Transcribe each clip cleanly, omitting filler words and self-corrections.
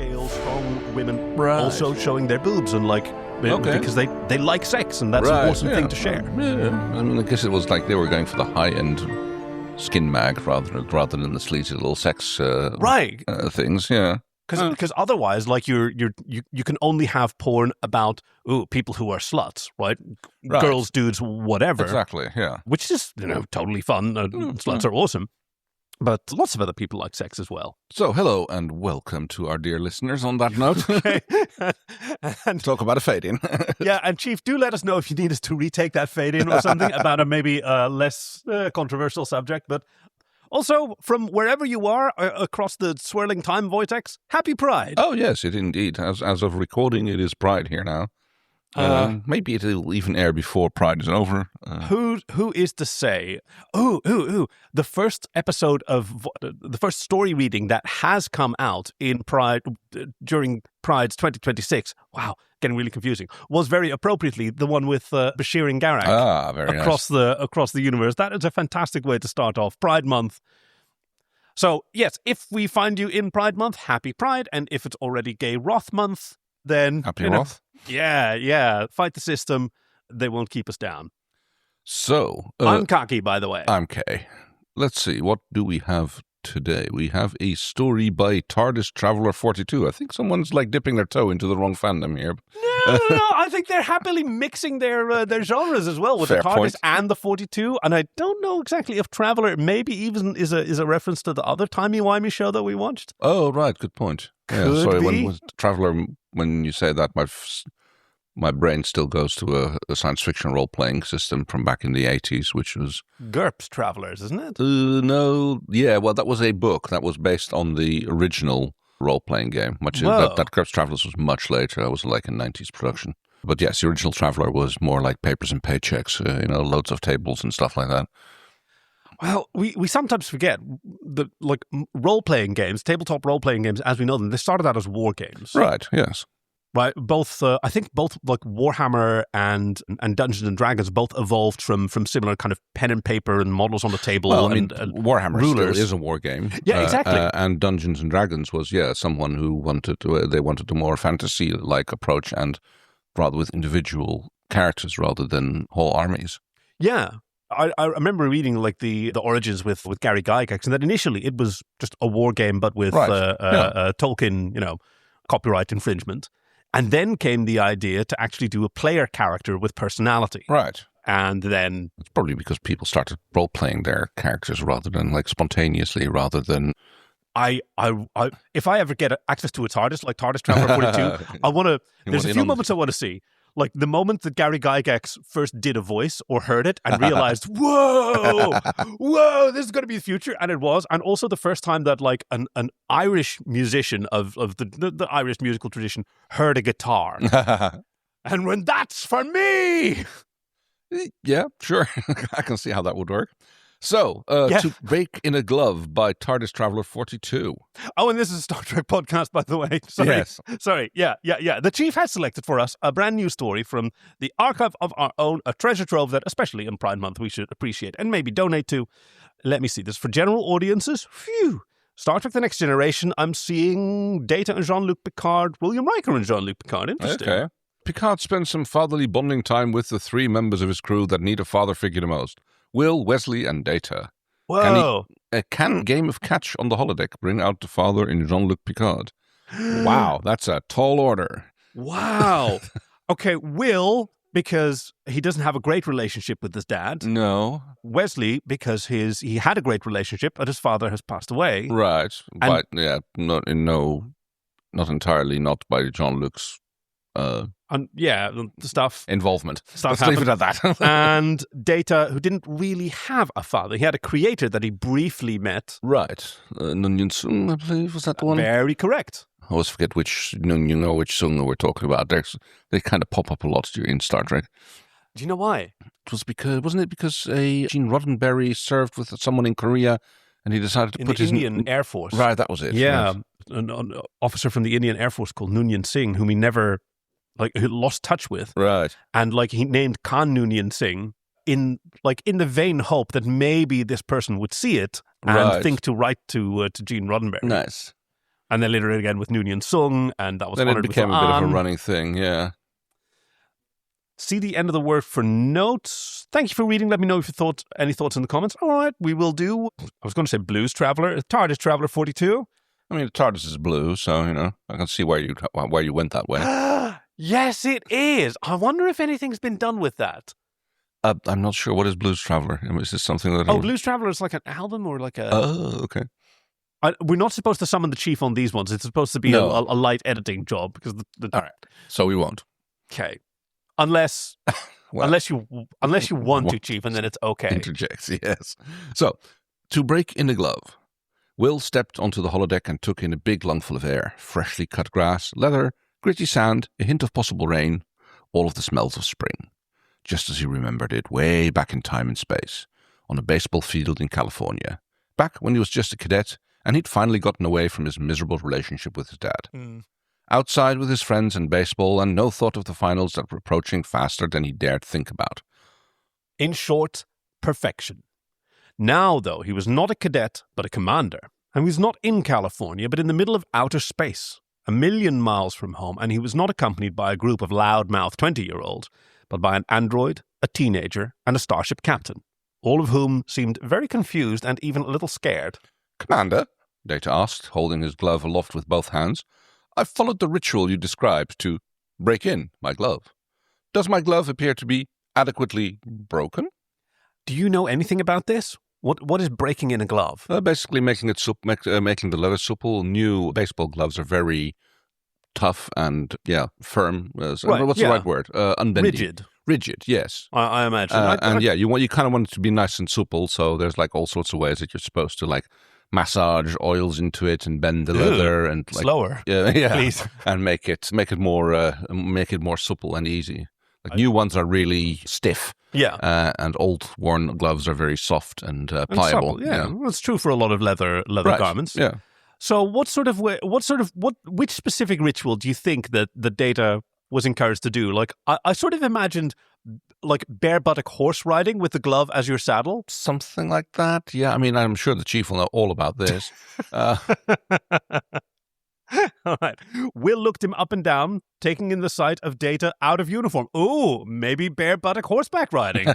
scale, strong women also showing their boobs and because they like sex and that's an awesome thing to share. Yeah, I mean, I guess it was like they were going for the high-end skin mag rather than the sleazy little sex things. Yeah, because otherwise, you can only have porn about people who are sluts, right? Girls, dudes, whatever. Exactly. Yeah, which is totally fun. Sluts are awesome. But lots of other people like sex as well. So, hello and welcome to our dear listeners on that note. Okay. And talk about a fade-in. Yeah, and Chief, do let us know if you need us to retake that fade-in or something about a maybe less controversial subject. But also, from wherever you are across the swirling time vortex, happy Pride. Oh, yes, it indeed. As of recording, it is Pride here now. Maybe it'll even air before Pride is over. Who is to say? The first episode of the first story reading that has come out in Pride during Pride's 2026. Wow, getting really confusing. Was very appropriately the one with Bashir and Garak. Very across the universe. That is a fantastic way to start off Pride Month. So yes, if we find you in Pride Month, happy Pride, and if it's already Gay Roth Month, then happy Roth. Yeah. Fight the system. They won't keep us down. So I'm Kaki, by the way. I'm Kay. Let's see. What do we have today? We have a story by TARDISTraveller42. I think someone's dipping their toe into the wrong fandom here. No. I think they're happily mixing their genres as well with Fair the TARDIS point. and the 42. And I don't know exactly if Traveller maybe even is a reference to the other timey-wimey show that we watched. Oh, right. Good point. Could sorry, be. when Traveller, when you say that, my brain still goes to a science fiction role-playing system from back in the 80s, which was... GURPS Travelers, isn't it? No. Yeah, well, that was a book that was based on the original role-playing game. That GURPS Travelers was much later. It was like a 90s production. But yes, the original Traveller was more like papers and paychecks, loads of tables and stuff like that. Well, we sometimes forget that role-playing games, tabletop role-playing games, as we know them, they started out as war games. Right, yes. Right, I think both Warhammer and Dungeons and Dragons both evolved from similar kind of pen and paper and models on the table. Well, rulers. Warhammer still is a war game. Yeah, exactly. And Dungeons and Dragons was someone who wanted a more fantasy-like approach and rather with individual characters rather than whole armies. Yeah. I remember reading the origins with Gary Gygax, and that initially it was just a war game, but with Tolkien, copyright infringement. And then came the idea to actually do a player character with personality. Right. And then... It's probably because people started role-playing their characters rather than, spontaneously, rather than... If I ever get access to a TARDIS, like TARDIS Traveller 42, I want to... There's a few moments I want to see. Like the moment that Gary Gygax first did a voice or heard it and realized, whoa, this is going to be the future. And it was. And also the first time that an Irish musician of the Irish musical tradition heard a guitar. And when that's for me. Yeah, sure. I can see how that would work. So, To Break in a Glove by TARDISTraveller42. Oh, and this is a Star Trek podcast, by the way. Sorry. Yes. Sorry. Yeah. The Chief has selected for us a brand new story from the archive of our own, a treasure trove that, especially in Pride Month, we should appreciate and maybe donate to. Let me see. This for general audiences. Phew. Star Trek The Next Generation. I'm seeing Data and Jean-Luc Picard, William Riker and Jean-Luc Picard. Interesting. Okay. Picard spends some fatherly bonding time with the three members of his crew that need a father figure the most. Will, Wesley, and Data. Whoa. Can Game of Catch on the holodeck bring out the father in Jean-Luc Picard? Wow, that's a tall order. Wow. Okay, Will, because he doesn't have a great relationship with his dad. No. Wesley, because he had a great relationship, but his father has passed away. Right. But not entirely, not by Jean-Luc's stuff. Involvement. Stuff Let's leave it at that. And Data, who didn't really have a father. He had a creator that he briefly met. Right. Nunyan Sung, I believe, was that the one? Very correct. I always forget which Sung we're talking about. They kind of pop up a lot in Star Trek. Do you know why? Wasn't it because Gene Roddenberry served with someone in Korea and he decided to put the Indian Air Force. Right, that was it. Yeah. Right. An officer from the Indian Air Force called Nunyan Singh, whom he never who lost touch with. Right. And he named Khan Nunyan Singh in the vain hope that maybe this person would see it and think to write to Gene Roddenberry. Nice. And then later again with Noonien Sung, and that was then it became a bit of a running thing, yeah. See the end of the word for notes. Thank you for reading. Let me know if you thought any thoughts in the comments. All right, we will do. I was going to say Blues Traveller, TARDISTraveller42. I mean, the TARDIS is blue, so I can see where you went that way. Yes, it is. I wonder if anything's been done with that. I'm not sure. What is Blues Traveller? Is this something that? Blues Traveller is like an album or like a. Oh, okay. We're not supposed to summon the chief on these ones. It's supposed to be a light editing job because All right, so we won't. Okay, unless you want to, chief, and then it's okay. Interjects, yes. So, to break in a glove, Will stepped onto the holodeck and took in a big lungful of air, freshly cut grass, leather, gritty sand, a hint of possible rain, all of the smells of spring, just as he remembered it way back in time and space, on a baseball field in California, back when he was just a cadet. And he'd finally gotten away from his miserable relationship with his dad. Outside with his friends and baseball, and no thought of the finals that were approaching faster than he dared think about. In short, perfection. Now, though, he was not a cadet, but a commander. And he was not in California, but in the middle of outer space, 1,000,000 miles from home, and he was not accompanied by a group of loudmouth 20-year-olds, but by an android, a teenager, and a starship captain, all of whom seemed very confused and even a little scared. Commander, Data asked, holding his glove aloft with both hands, I've followed the ritual you described to break in my glove. Does my glove appear to be adequately broken? Do you know anything about this? What is breaking in a glove? Basically making it making the leather supple. New baseball gloves are very tough and firm. What's the right word? Unbending. Rigid, yes. I imagine. You kind of want it to be nice and supple. So there's like all sorts of ways that you're supposed to like massage oils into it and bend the leather and like, slower. Please. And make it more supple and easy. Like new ones are really stiff. Yeah. And old worn gloves are very soft and pliable. Supple, yeah. Well, it's true for a lot of leather garments. Yeah. So which specific ritual do you think that the Data was encouraged to do? Like I sort of imagined like bare buttock horse riding with the glove as your saddle. Something like that. Yeah. I mean, I'm sure the chief will know all about this. All right. Will looked him up and down, taking in the sight of Data out of uniform. Ooh, maybe bare buttock horseback riding.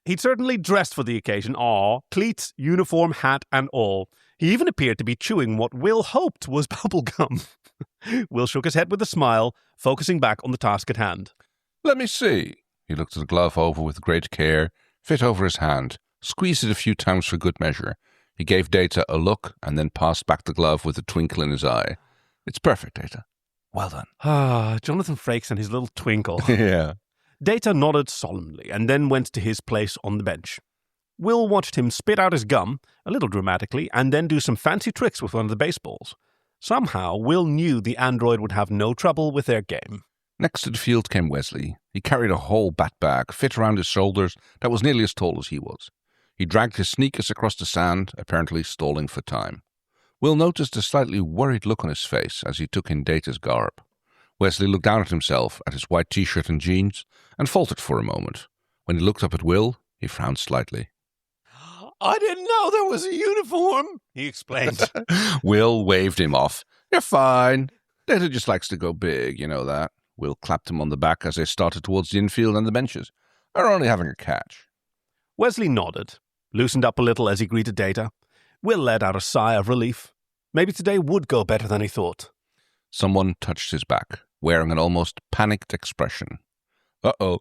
He'd certainly dressed for the occasion. Cleats, uniform, hat, and all. He even appeared to be chewing what Will hoped was bubble gum. Will shook his head with a smile, focusing back on the task at hand. Let me see. He looked the glove over with great care, fit over his hand, squeezed it a few times for good measure. He gave Data a look and then passed back the glove with a twinkle in his eye. It's perfect, Data. Well done. Jonathan Frakes and his little twinkle. Yeah. Data nodded solemnly and then went to his place on the bench. Will watched him spit out his gum, a little dramatically, and then do some fancy tricks with one of the baseballs. Somehow, Will knew the android would have no trouble with their game. Next to the field came Wesley. He carried a whole bat bag fit around his shoulders that was nearly as tall as he was. He dragged his sneakers across the sand, apparently stalling for time. Will noticed a slightly worried look on his face as he took in Data's garb. Wesley looked down at himself, at his white t-shirt and jeans, and faltered for a moment. When he looked up at Will, he frowned slightly. I didn't know there was a uniform, he explained. Will waved him off. You're fine. Data just likes to go big, you know that. Will clapped him on the back as they started towards the infield and the benches. They're only having a catch. Wesley nodded, loosened up a little as he greeted Data. Will let out a sigh of relief. Maybe today would go better than he thought. Someone touched his back, wearing an almost panicked expression. Uh-oh.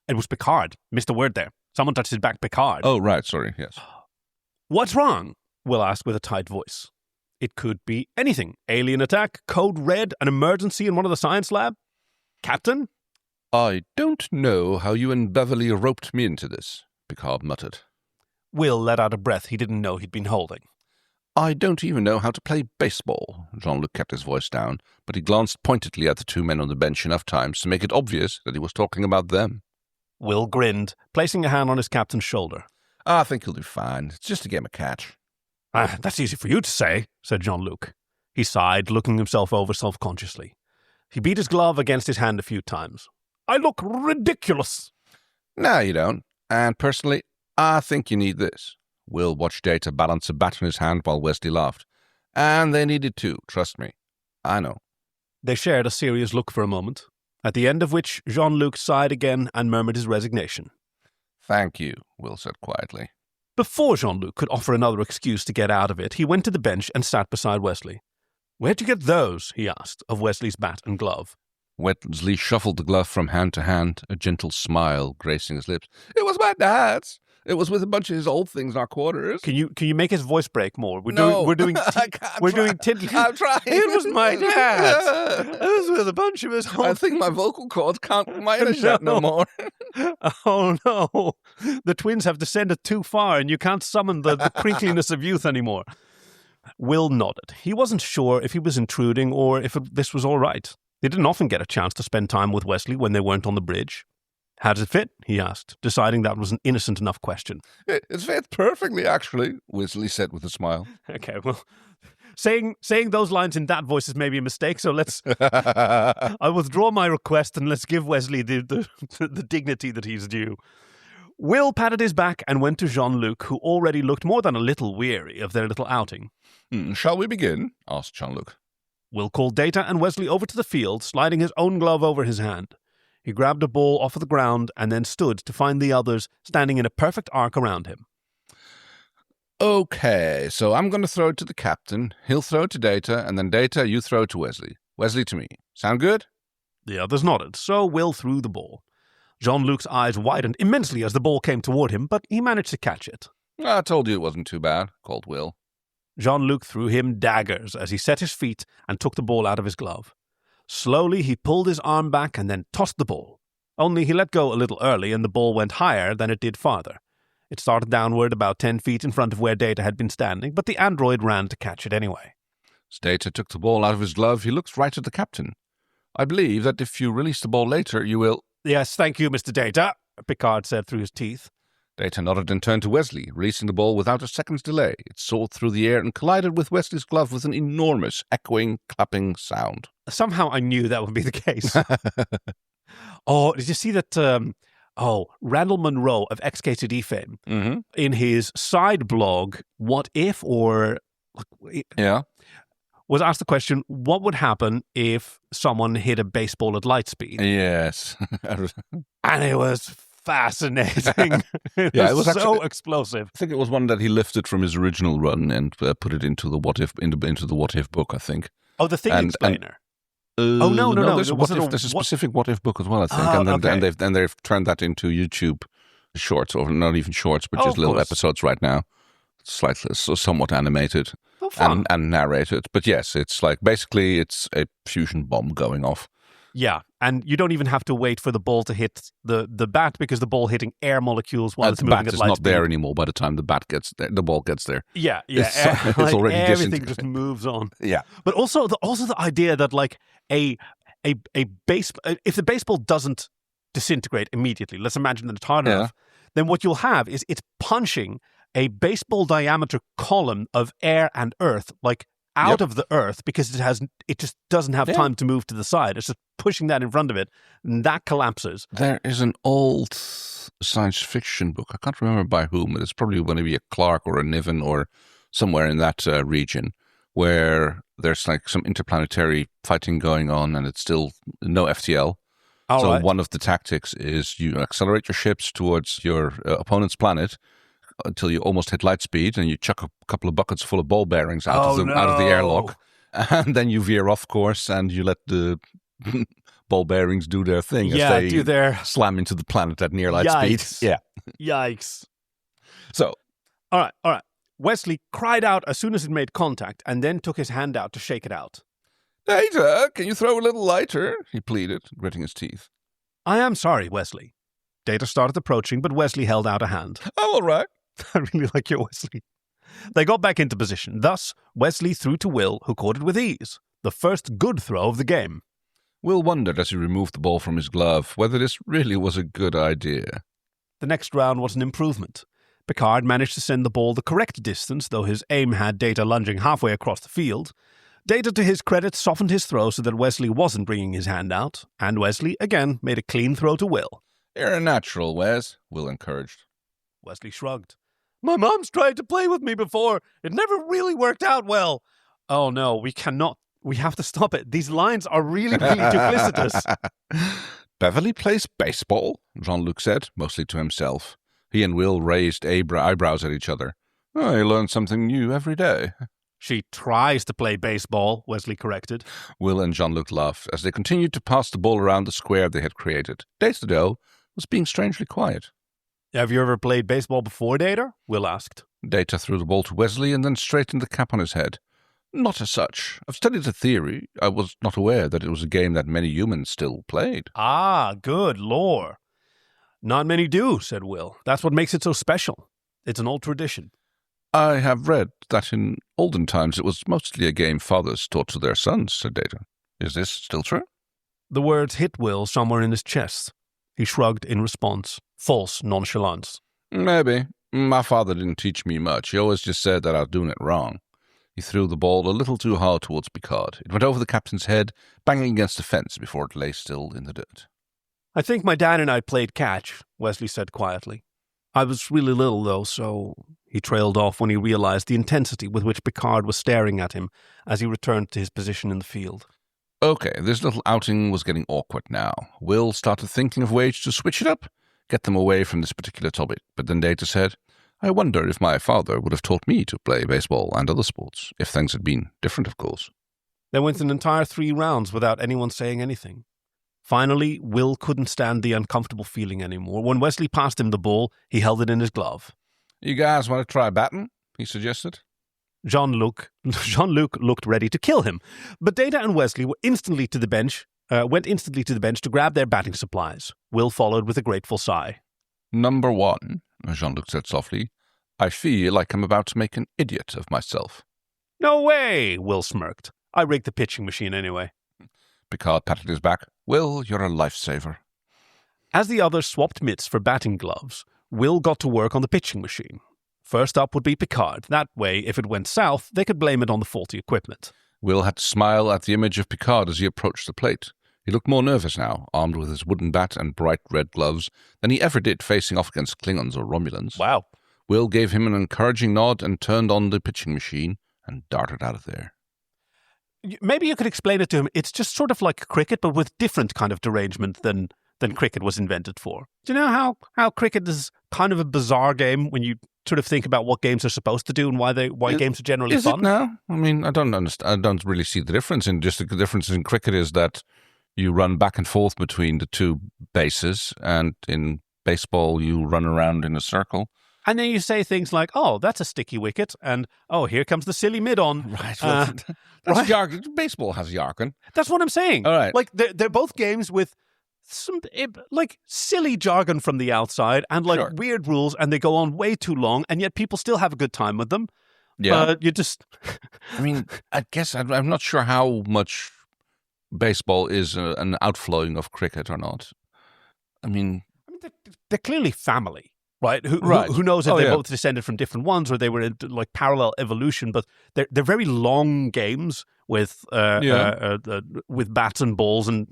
It was Picard. Missed a word there. Someone touched his back, Picard. Oh, right, sorry, yes. What's wrong? Will asked with a tight voice. It could be anything. Alien attack, code red, an emergency in one of the science lab. Captain? I don't know how you and Beverly roped me into this, Picard muttered. Will let out a breath he didn't know he'd been holding. I don't even know how to play baseball. Jean-Luc kept his voice down, but he glanced pointedly at the two men on the bench enough times to make it obvious that he was talking about them. Will grinned, placing a hand on his captain's shoulder. I think you'll do fine. It's just a game of catch. That's easy for you to say, said Jean-Luc. He sighed, looking himself over self-consciously. He beat his glove against his hand a few times. I look ridiculous. No, you don't. And personally, I think you need this. Will watched Data balance a bat in his hand while Wesley laughed. And they needed to, trust me. I know. They shared a serious look for a moment, at the end of which Jean-Luc sighed again and murmured his resignation. Thank you, Will said quietly. Before Jean-Luc could offer another excuse to get out of it, he went to the bench and sat beside Wesley. "Where'd you get those?" he asked, of Wesley's bat and glove. Wesley shuffled the glove from hand to hand, a gentle smile gracing his lips. "It was my dad's. It was with a bunch of his old things in our quarters." Can you make his voice break more? I can't. We're doing tiddly. I'm trying. It was my dad's. It was with a bunch of his old. I think my vocal cords can't manage that no more. Oh no! The twins have descended too far, and you can't summon the crinkliness of youth anymore. Will nodded. He wasn't sure if he was intruding or if this was all right. They didn't often get a chance to spend time with Wesley when they weren't on the bridge. "How does it fit?" he asked, deciding that was an innocent enough question. It fits perfectly, actually, Wesley said with a smile. Okay, well, saying those lines in that voice is maybe a mistake, so let's... I withdraw my request and let's give Wesley the dignity that he's due. Will patted his back and went to Jean-Luc, who already looked more than a little weary of their little outing. Shall we begin? Asked Jean-Luc. Will called Data and Wesley over to the field, sliding his own glove over his hand. He grabbed a ball off of the ground and then stood to find the others standing in a perfect arc around him. Okay, so I'm going to throw it to the captain. He'll throw it to Data, and then Data, you throw it to Wesley. Wesley to me. Sound good? The others nodded, so Will threw the ball. Jean-Luc's eyes widened immensely as the ball came toward him, but he managed to catch it. I told you it wasn't too bad, called Will. Jean-Luc threw him daggers as he set his feet and took the ball out of his glove. Slowly he pulled his arm back and then tossed the ball. Only he let go a little early and the ball went higher than it did farther. It started downward about 10 feet in front of where Data had been standing, but the android ran to catch it anyway. As Data took the ball out of his glove, he looked right at the captain. I believe that if you release the ball later, you will... Yes, thank you, Mr. Data, Picard said through his teeth. Data nodded and turned to Wesley, releasing the ball without a second's delay. It soared through the air and collided with Wesley's glove with an enormous, echoing, clapping sound. Somehow I knew that would be the case. Oh, did you see that... Randall Munro of XKCD fame, in his side blog, What If, was asked the question, what would happen if someone hit a baseball at light speed? Yes. And it was fascinating. It was so actually explosive. I think it was one that he lifted from his original run and put it into the What If into the What If book, I think. Oh, the Thing Explainer. No. There's a specific What If book as well, I think, and they've turned that into YouTube shorts, or not even shorts, but just little episodes right now, slightly, so somewhat animated and narrated. But yes, it's like basically it's a fusion bomb going off. Yeah, and you don't even have to wait for the ball to hit the bat because the ball hitting air molecules while it's moving at light speed. The bat is not there anymore by the time the ball gets there. Yeah, it's already everything just moves on. Yeah, but also the idea that like if the baseball doesn't disintegrate immediately, let's imagine that it's hard enough, then what you'll have is it's punching a baseball diameter column of air and earth like out of the earth because it just doesn't have time to move to the side. It's just pushing that in front of it, and that collapses. There is an old science fiction book. I can't remember by whom. It's probably going to be a Clark or a Niven or somewhere in that region where there's like some interplanetary fighting going on, and it's still no FTL. One of the tactics is you accelerate your ships towards your opponent's planet until you almost hit light speed, and you chuck a couple of buckets full of ball bearings out of the airlock, and then you veer off course, and you let the ball bearings do their thing as they slam into the planet at near light speed. Yeah. Yikes. So. All right. Wesley cried out as soon as it made contact, and then took his hand out to shake it out. Data, can you throw a little lighter? He pleaded, gritting his teeth. I am sorry, Wesley. Data started approaching, but Wesley held out a hand. Oh, all right. I really like your Wesley. They got back into position. Thus, Wesley threw to Will, who caught it with ease. The first good throw of the game. Will wondered as he removed the ball from his glove whether this really was a good idea. The next round was an improvement. Picard managed to send the ball the correct distance, though his aim had Data lunging halfway across the field. Data, to his credit, softened his throw so that Wesley wasn't bringing his hand out, and Wesley, again, made a clean throw to Will. You're a natural, Wes, Will encouraged. Wesley shrugged. My mom's tried to play with me before. It never really worked out well. Oh no, we cannot. We have to stop it. These lines are really, really duplicitous. Beverly plays baseball, Jean-Luc said, mostly to himself. He and Will raised eyebrows at each other. I learn something new every day. She tries to play baseball, Wesley corrected. Will and Jean-Luc laughed as they continued to pass the ball around the square they had created. Data, though, was being strangely quiet. Have you ever played baseball before, Data? Will asked. Data threw the ball to Wesley and then straightened the cap on his head. Not as such. I've studied the theory. I was not aware that it was a game that many humans still played. Ah, good lore. Not many do, said Will. That's what makes it so special. It's an old tradition. I have read that in olden times it was mostly a game fathers taught to their sons, said Data. Is this still true? The words hit Will somewhere in his chest. He shrugged in response. False nonchalance. Maybe. My father didn't teach me much. He always just said that I was doing it wrong. He threw the ball a little too hard towards Picard. It went over the captain's head, banging against the fence before it lay still in the dirt. I think my dad and I played catch, Wesley said quietly. I was really little, though, so... He trailed off when he realized the intensity with which Picard was staring at him as he returned to his position in the field. Okay, this little outing was getting awkward now. Will started thinking of ways to switch it up, get them away from this particular topic, but then Data said, I wonder if my father would have taught me to play baseball and other sports, if things had been different, of course. They went an entire 3 rounds without anyone saying anything. Finally, Will couldn't stand the uncomfortable feeling anymore. When Wesley passed him the ball, he held it in his glove. You guys want to try batting? He suggested. Jean-Luc looked ready to kill him, but Data and Wesley went instantly to the bench to grab their batting supplies. Will followed with a grateful sigh. Number 1, Jean-Luc said softly, I feel like I'm about to make an idiot of myself. No way, Will smirked. I rigged the pitching machine anyway. Picard patted his back. Will, you're a lifesaver. As the others swapped mitts for batting gloves, Will got to work on the pitching machine. First up would be Picard. That way, if it went south, they could blame it on the faulty equipment. Will had to smile at the image of Picard as he approached the plate. He looked more nervous now, armed with his wooden bat and bright red gloves, than he ever did facing off against Klingons or Romulans. Wow. Will gave him an encouraging nod and turned on the pitching machine and darted out of there. Maybe you could explain it to him. It's just sort of like cricket, but with different kind of derangement than cricket was invented for. Do you know how cricket is kind of a bizarre game when you sort of think about what games are supposed to do and why games are generally fun? Is it now? I mean, I don't understand. I don't really see the difference. Just the difference in cricket is that you run back and forth between the 2 bases, and in baseball you run around in a circle. And then you say things like, oh, that's a sticky wicket, and oh, here comes the silly mid-on. Right. Well, that's jargon. Baseball has jargon. That's what I'm saying. All right. Like, they're both games with some, like, silly jargon from the outside and, like, weird rules, and they go on way too long, and yet people still have a good time with them. Yeah. But you just... I mean, I guess I'm not sure how much baseball is an outflowing of cricket or not. I mean they're clearly family. Right? Who knows if they're both descended from different ones or they were in like parallel evolution? But they're very long games with bats and balls and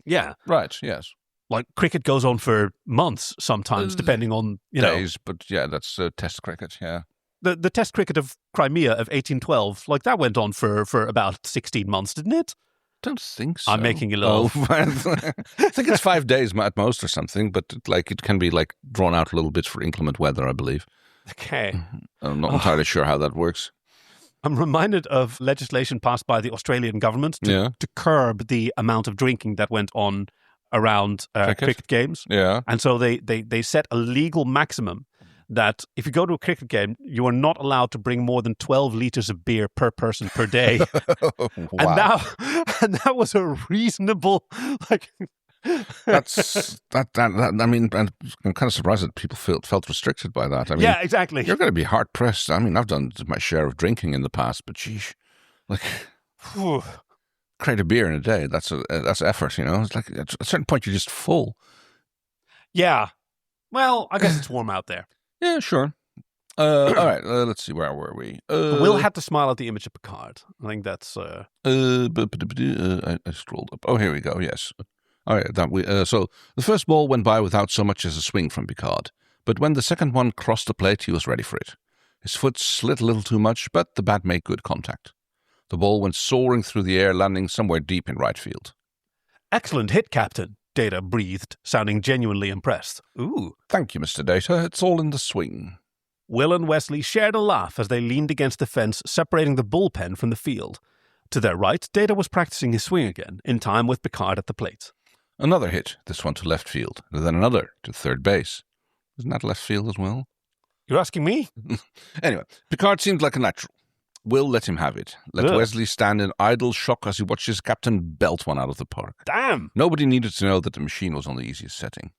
right. Yes, like cricket goes on for months sometimes, depending on days. But that's Test cricket. Yeah, the Test cricket of Crimea of 1812, like that went on for about 16 months, didn't it? Don't think so. I'm making a little... I think it's 5 days at most or something, but it can be like drawn out a little bit for inclement weather, I believe. Okay. I'm not entirely sure how that works. I'm reminded of legislation passed by the Australian government to curb the amount of drinking that went on around cricket games. Yeah. And so they set a legal maximum that if you go to a cricket game, you are not allowed to bring more than 12 liters of beer per person per day. Wow. And that was a reasonable, like... That's that. I mean, I'm kind of surprised that people felt restricted by that. I mean, yeah, exactly. You're going to be hard pressed. I mean, I've done my share of drinking in the past, but geez, like, crate of beer in a day. That's effort, you know. It's like at a certain point you're just full. Yeah. Well, I guess it's warm out there. Yeah, sure. All right, let's see. Where were we? Will had to smile at the image of Picard. I think that's... I scrolled up. Oh, here we go. Yes. All right. So the first ball went by without so much as a swing from Picard. But when the second one crossed the plate, he was ready for it. His foot slid a little too much, but the bat made good contact. The ball went soaring through the air, landing somewhere deep in right field. Excellent hit, Captain, Data breathed, sounding genuinely impressed. Ooh. Thank you, Mr. Data. It's all in the swing. Will and Wesley shared a laugh as they leaned against the fence separating the bullpen from the field. To their right, Data was practicing his swing again, in time with Picard at the plate. Another hit, this one to left field, and then another to third base. Isn't that left field as well? You're asking me? Anyway, Picard seemed like a natural. Will let him have it. Let Wesley stand in idle shock as he watched his captain belt one out of the park. Damn! Nobody needed to know that the machine was on the easiest setting.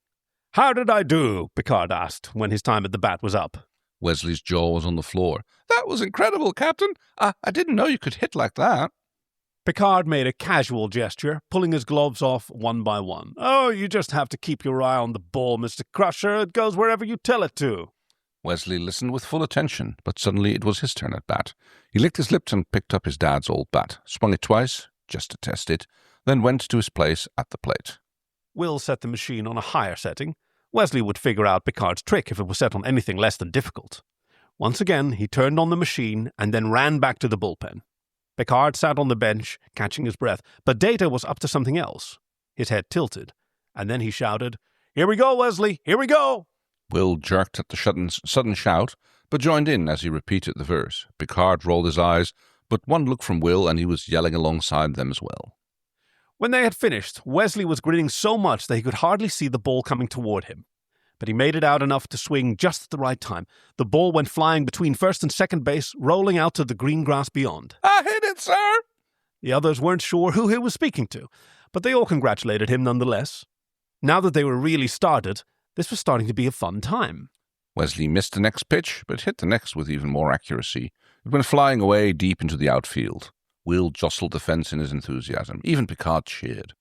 How did I do? Picard asked when his time at the bat was up. Wesley's jaw was on the floor. That was incredible, Captain. I didn't know you could hit like that. Picard made a casual gesture, pulling his gloves off one by one. Oh, you just have to keep your eye on the ball, Mr. Crusher. It goes wherever you tell it to. Wesley listened with full attention, but suddenly it was his turn at bat. He licked his lips and picked up his dad's old bat, swung it twice, just to test it, then went to his place at the plate. Will set the machine on a higher setting. Wesley would figure out Picard's trick if it was set on anything less than difficult. Once again, he turned on the machine and then ran back to the bullpen. Picard sat on the bench, catching his breath, but Data was up to something else. His head tilted, and then he shouted, "Here we go, Wesley! Here we go!" Will jerked at the sudden shout, but joined in as he repeated the verse. Picard rolled his eyes, but one look from Will and he was yelling alongside them as well. When they had finished, Wesley was grinning so much that he could hardly see the ball coming toward him. But he made it out enough to swing just at the right time. The ball went flying between first and second base, rolling out to the green grass beyond. I hit it, sir! The others weren't sure who he was speaking to, but they all congratulated him nonetheless. Now that they were really started, this was starting to be a fun time. Wesley missed the next pitch, but hit the next with even more accuracy. It went flying away deep into the outfield. Will jostled the fence in his enthusiasm. Even Picard cheered.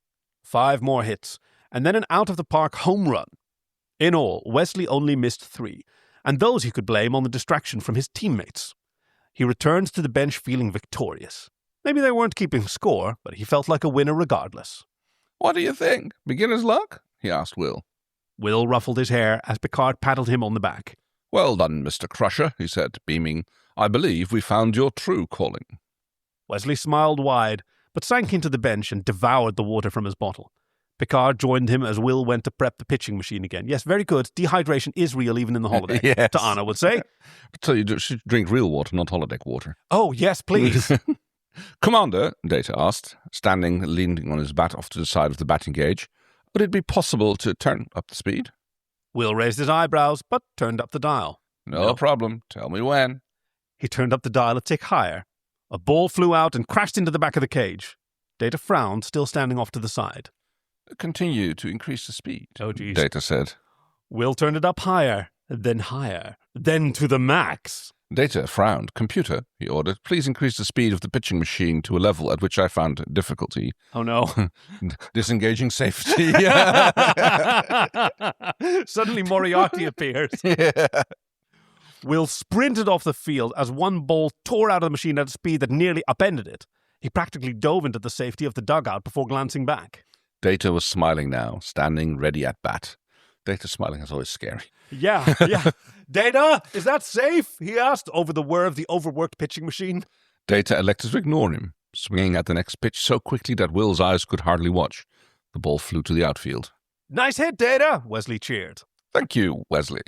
5 more hits, and then an out-of-the-park home run. In all, Wesley only missed 3, and those he could blame on the distraction from his teammates. He returned to the bench feeling victorious. Maybe they weren't keeping score, but he felt like a winner regardless. What do you think? Beginner's luck? He asked Will. Will ruffled his hair as Picard patted him on the back. Well done, Mr. Crusher, he said, beaming. I believe we found your true calling. Wesley smiled wide, but sank into the bench and devoured the water from his bottle. Picard joined him as Will went to prep the pitching machine again. Yes, very good. Dehydration is real even in the holodeck, yes. Ta'ana would say. So you should drink real water, not holodeck water. Oh, yes, please. Commander, Data asked, standing, leaning on his bat off to the side of the batting cage, would it be possible to turn up the speed? Will raised his eyebrows, but turned up the dial. No problem. Tell me when. He turned up the dial a tick higher. A ball flew out and crashed into the back of the cage. Data frowned, still standing off to the side. Continue to increase the speed, geez. Data said. Will turned it up higher, then to the max. Data frowned. Computer, he ordered, please increase the speed of the pitching machine to a level at which I found difficulty. Oh, no. Disengaging safety. Suddenly Moriarty appears. Yeah. Will sprinted off the field as one ball tore out of the machine at a speed that nearly upended it. He practically dove into the safety of the dugout before glancing back. Data was smiling now, standing ready at bat. Data smiling is always scary. Yeah. Data, is that safe? He asked over the whir of the overworked pitching machine. Data elected to ignore him, swinging at the next pitch so quickly that Will's eyes could hardly watch. The ball flew to the outfield. Nice hit, Data, Wesley cheered. Thank you, Wesley.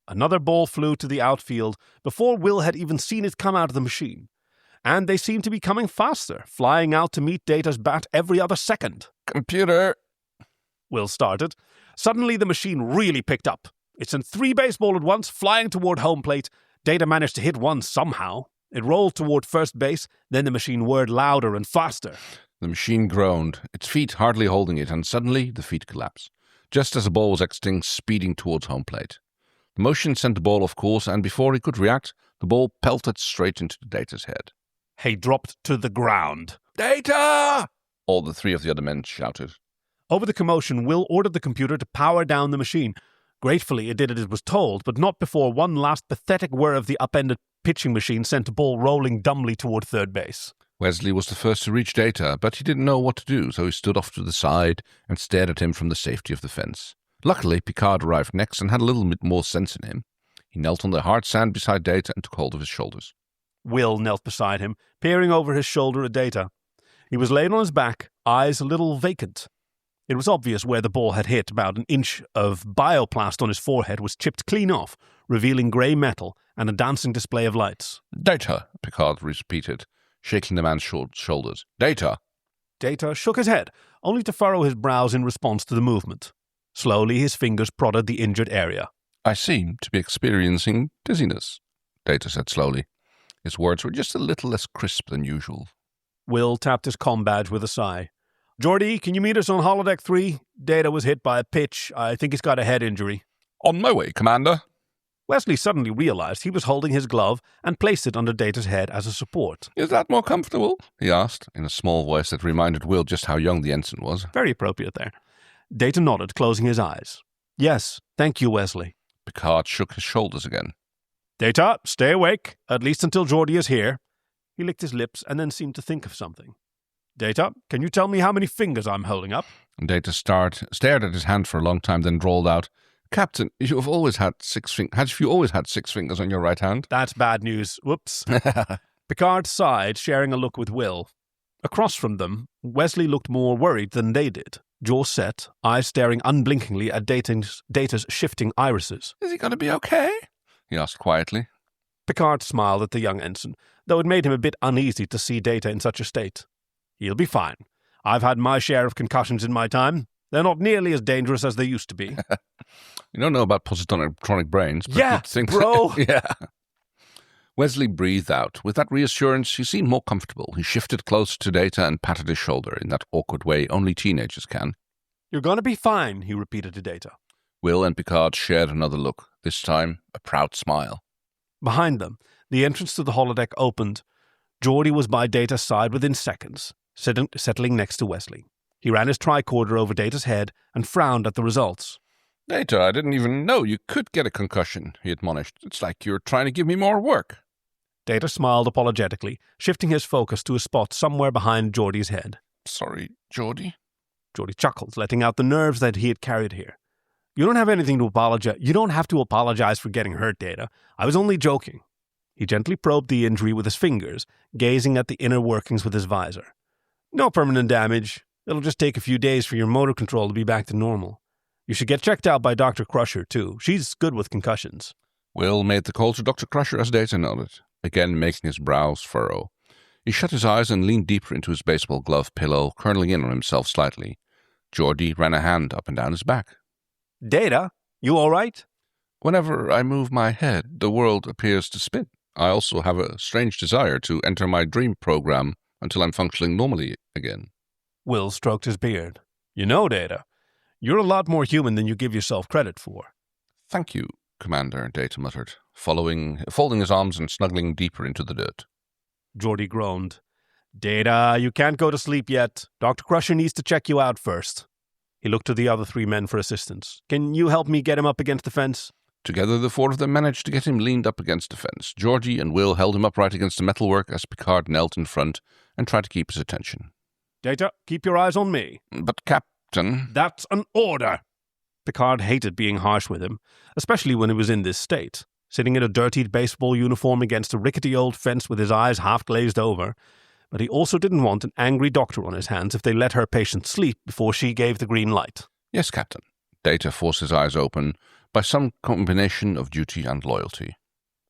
Another ball flew to the outfield before Will had even seen it come out of the machine. And they seemed to be coming faster, flying out to meet Data's bat every other second. Computer, Will started. Suddenly the machine really picked up. It sent 3 baseballs at once, flying toward home plate. Data managed to hit one somehow. It rolled toward first base, then the machine whirred louder and faster. The machine groaned, its feet hardly holding it, and suddenly the feet collapsed, just as the ball was exiting, speeding towards home plate. The motion sent the ball off course, and before he could react, the ball pelted straight into Data's head. He dropped to the ground. Data! All the 3 of the other men shouted. Over the commotion, Will ordered the computer to power down the machine. Gratefully, it did as it was told, but not before one last pathetic whir of the upended pitching machine sent the ball rolling dumbly toward third base. Wesley was the first to reach Data, but he didn't know what to do, so he stood off to the side and stared at him from the safety of the fence. Luckily, Picard arrived next and had a little bit more sense in him. He knelt on the hard sand beside Data and took hold of his shoulders. Will knelt beside him, peering over his shoulder at Data. He was laid on his back, eyes a little vacant. It was obvious where the ball had hit. About an inch of bioplast on his forehead was chipped clean off, revealing grey metal and a dancing display of lights. Data, Picard repeated, shaking the man's shoulders. Data! Data shook his head, only to furrow his brows in response to the movement. Slowly his fingers prodded the injured area. I seem to be experiencing dizziness, Data said slowly. His words were just a little less crisp than usual. Will tapped his comm badge with a sigh. Geordi, can you meet us on Holodeck 3? Data was hit by a pitch. I think he's got a head injury. On my way, Commander. Wesley suddenly realized he was holding his glove and placed it under Data's head as a support. Is that more comfortable? He asked, in a small voice that reminded Will just how young the ensign was. Very appropriate there. Data nodded, closing his eyes. Yes, thank you, Wesley. Picard shook his shoulders again. Data, stay awake, at least until Geordi is here. He licked his lips and then seemed to think of something. Data, can you tell me how many fingers I'm holding up? Data stared at his hand for a long time, then drawled out, Captain, you have always had 6 fingers. Have you always had 6 fingers on your right hand? That's bad news. Whoops. Picard sighed, sharing a look with Will. Across from them, Wesley looked more worried than they did. Jaw set, eyes staring unblinkingly at Data's shifting irises. Is he going to be okay? He asked quietly. Picard smiled at the young ensign, though it made him a bit uneasy to see Data in such a state. He'll be fine. I've had my share of concussions in my time. They're not nearly as dangerous as they used to be. You don't know about positronic brains, but yeah, you'd think bro. Yeah. Wesley breathed out. With that reassurance, he seemed more comfortable. He shifted closer to Data and patted his shoulder in that awkward way only teenagers can. You're going to be fine, he repeated to Data. Will and Picard shared another look, this time a proud smile. Behind them, the entrance to the holodeck opened. Geordi was by Data's side within seconds, settling next to Wesley. He ran his tricorder over Data's head and frowned at the results. Data, I didn't even know you could get a concussion, he admonished. It's like you're trying to give me more work. Data smiled apologetically, shifting his focus to a spot somewhere behind Geordi's head. Sorry, Geordi. Geordi chuckled, letting out the nerves that he had carried here. You don't have anything to apologize. You don't have to apologize for getting hurt, Data. I was only joking. He gently probed the injury with his fingers, gazing at the inner workings with his visor. No permanent damage. It'll just take a few days for your motor control to be back to normal. You should get checked out by Dr. Crusher, too. She's good with concussions. Will made the call to Dr. Crusher as Data nodded, again making his brows furrow. He shut his eyes and leaned deeper into his baseball glove pillow, curling in on himself slightly. Geordi ran a hand up and down his back. Data, you all right? Whenever I move my head, the world appears to spin. I also have a strange desire to enter my dream program until I'm functioning normally again. Will stroked his beard. You know, Data, you're a lot more human than you give yourself credit for. Thank you, Commander, Data muttered, folding his arms and snuggling deeper into the dirt. Geordi groaned. Data, you can't go to sleep yet. Dr. Crusher needs to check you out first. He looked to the other 3 men for assistance. Can you help me get him up against the fence? Together, the 4 of them managed to get him leaned up against the fence. Geordi and Will held him upright against the metalwork as Picard knelt in front and tried to keep his attention. Data, keep your eyes on me. But, Captain... That's an order. Picard hated being harsh with him, especially when he was in this state, sitting in a dirtied baseball uniform against a rickety old fence with his eyes half glazed over. But he also didn't want an angry doctor on his hands if they let her patient sleep before she gave the green light. Yes, Captain. Data forced his eyes open by some combination of duty and loyalty.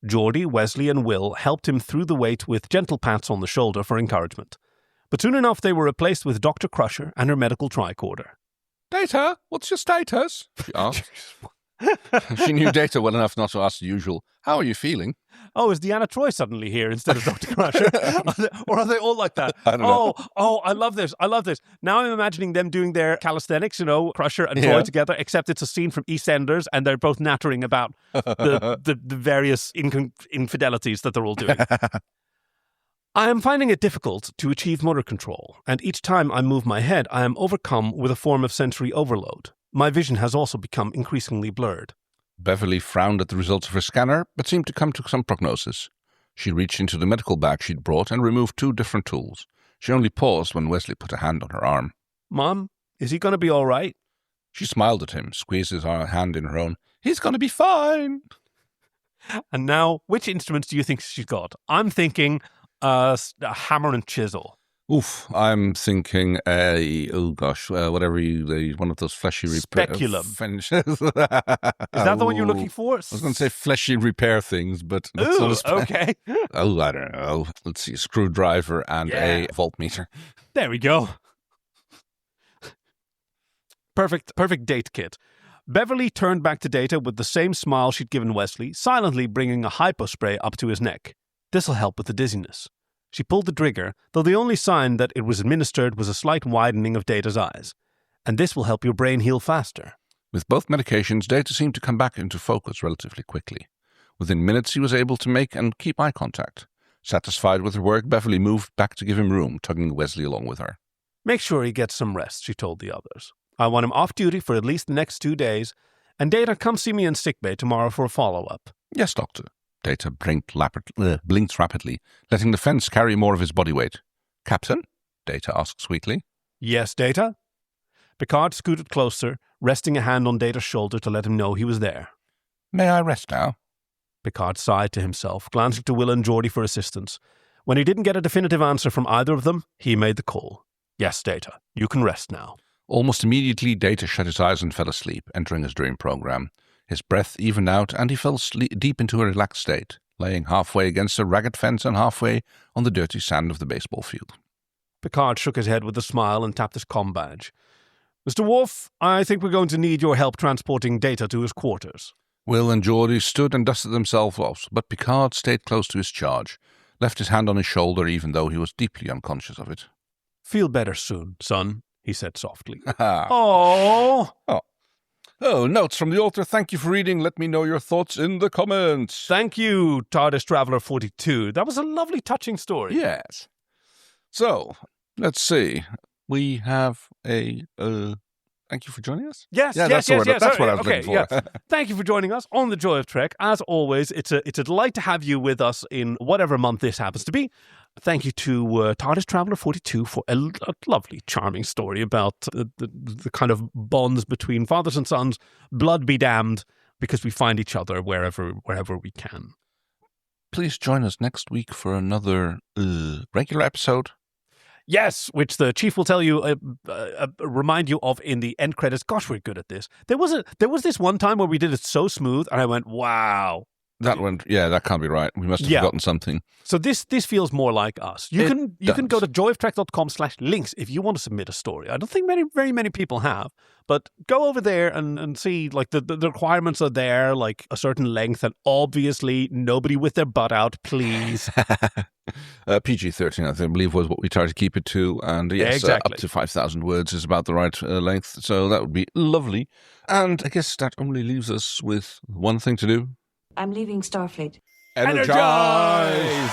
Geordi, Wesley, and Will helped him through the wait with gentle pats on the shoulder for encouragement. But soon enough they were replaced with Dr. Crusher and her medical tricorder. Data, what's your status? She asked. She knew Data well enough not to ask the usual, how are you feeling? Oh, is Deanna Troi suddenly here instead of Dr. Crusher? Or are they all like that? I don't know. Oh, I love this. Now I'm imagining them doing their calisthenics, Crusher and Troi together, except it's a scene from EastEnders and they're both nattering about the various infidelities that they're all doing. I am finding it difficult to achieve motor control, and each time I move my head, I am overcome with a form of sensory overload. My vision has also become increasingly blurred. Beverly frowned at the results of her scanner, but seemed to come to some prognosis. She reached into the medical bag she'd brought and removed 2 different tools. She only paused when Wesley put a hand on her arm. Mom, is he going to be all right? She smiled at him, squeezed his hand in her own. He's going to be fine. And now, which instruments do you think she's got? I'm thinking a hammer and chisel. Oof, I'm thinking one of those fleshy speculum. Is that the one you're looking for? I was going to say fleshy repair things, but that's okay. I don't know. Let's see, a screwdriver and a voltmeter. There we go. Perfect date kit. Beverly turned back to Data with the same smile she'd given Wesley, silently bringing a hypo spray up to his neck. This'll help with the dizziness. She pulled the trigger, though the only sign that it was administered was a slight widening of Data's eyes. And this will help your brain heal faster. With both medications, Data seemed to come back into focus relatively quickly. Within minutes, he was able to make and keep eye contact. Satisfied with her work, Beverly moved back to give him room, tugging Wesley along with her. Make sure he gets some rest, she told the others. I want him off duty for at least the next 2 days. And Data, come see me in sickbay tomorrow for a follow-up. Yes, Doctor. Data blinked rapidly, letting the fence carry more of his body weight. Captain? Data asked sweetly. Yes, Data? Picard scooted closer, resting a hand on Data's shoulder to let him know he was there. May I rest now? Picard sighed to himself, glancing to Will and Geordi for assistance. When he didn't get a definitive answer from either of them, he made the call. Yes, Data, you can rest now. Almost immediately, Data shut his eyes and fell asleep, entering his dream program. His breath evened out, and he fell deep into a relaxed state, laying halfway against a ragged fence and halfway on the dirty sand of the baseball field. Picard shook his head with a smile and tapped his comm badge. Mr. Worf, I think we're going to need your help transporting Data to his quarters. Will and Geordi stood and dusted themselves off, but Picard stayed close to his charge, left his hand on his shoulder even though he was deeply unconscious of it. Feel better soon, son, he said softly. Oh, notes from the author. Thank you for reading. Let me know your thoughts in the comments. Thank you, TARDISTraveller42. That was a lovely, touching story. Yes. So, let's see. We have a... Thank you for joining us? Yes. That's what I was looking for. Yeah. Thank you for joining us on The Joy of Trek. As always, it's a delight to have you with us in whatever month this happens to be. Thank you to TARDISTraveller42 for a lovely, charming story about the kind of bonds between fathers and sons. Blood be damned, because we find each other wherever we can. Please join us next week for another regular episode. Yes, which the chief will tell you, remind you of in the end credits. Gosh, we're good at this. There was this one time where we did it so smooth, and I went, wow. That can't be right. We must have forgotten something. So this feels more like us. You can go to joyoftrek.com/links if you want to submit a story. I don't think very many people have, but go over there and see, like, the requirements are there, like a certain length, and obviously nobody with their butt out, please. PG-13, I believe, was what we tried to keep it to, and yes, exactly. Up to 5,000 words is about the right length, so that would be lovely. And I guess that only leaves us with one thing to do. I'm leaving Starfleet. Energize!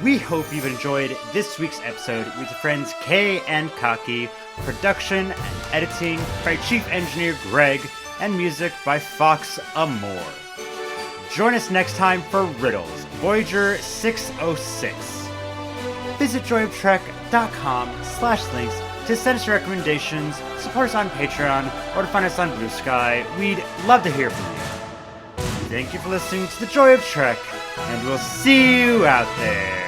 We hope you've enjoyed this week's episode with your friends Kay and Kaki, production and editing by Chief Engineer Greg, and music by Fox Amore. Join us next time for Riddles, Voyager 606. Visit joyoftrek.com/links to send us your recommendations, support us on Patreon, or to find us on Blue Sky. We'd love to hear from you. Thank you for listening to The Joy of Trek, and we'll see you out there.